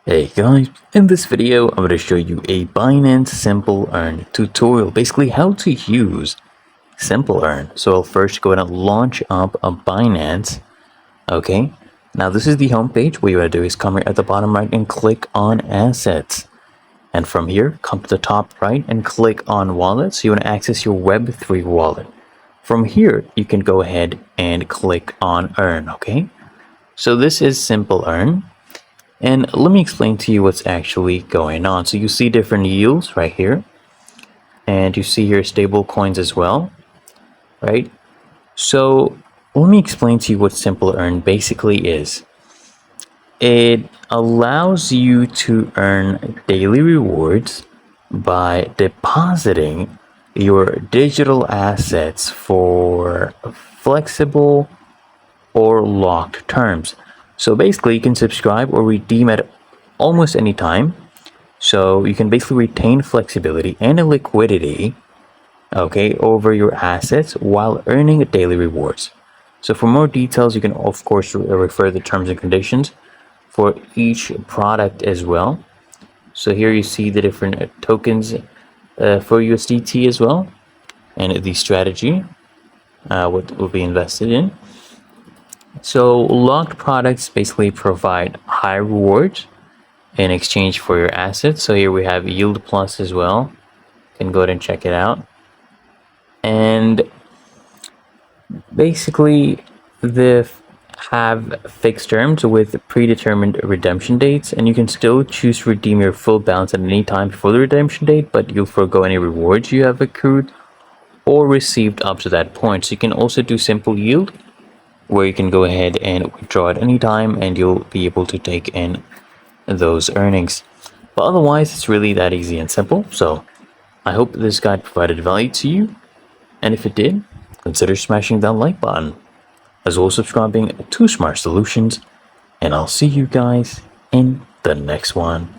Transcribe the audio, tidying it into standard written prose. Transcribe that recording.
Hey guys, in this video I'm going to show you a Binance Simple Earn tutorial, basically how to use Simple Earn. So I'll first go ahead and launch up a Binance. Okay, now this is the home page. What you want to do is come here at the bottom right and click on Assets. And from here, come to the top right and click on Wallet. So you want to access your Web3 wallet. From here, you can go ahead and click on Earn, okay? So this is Simple Earn. And let me explain to you what's actually going on. So you see different yields right here. And you see here stable coins as well, right? So let me explain to you what Simple Earn basically is. It allows you to earn daily rewards by depositing your digital assets for flexible or locked terms. So basically you can subscribe or redeem at almost any time. So you can basically retain flexibility and liquidity, okay, over your assets while earning daily rewards. So for more details, you can of course refer the terms and conditions for each product as well. So here you see the different tokens for USDT as well, and the strategy what will be invested in. So locked products basically provide high rewards in exchange for your assets. So here we have Yield Plus as well. You can go ahead and check it out. And basically they have fixed terms with predetermined redemption dates, and you can still choose to redeem your full balance at any time before the redemption date, but you'll forego any rewards you have accrued or received up to that point. So you can also do simple yield, where you can go ahead and withdraw at any time and you'll be able to take in those earnings. But otherwise, it's really that easy and simple. So I hope this guide provided value to you, and if it did, consider smashing that like button, as well as subscribing to Smart Solutions, and I'll see you guys in the next one.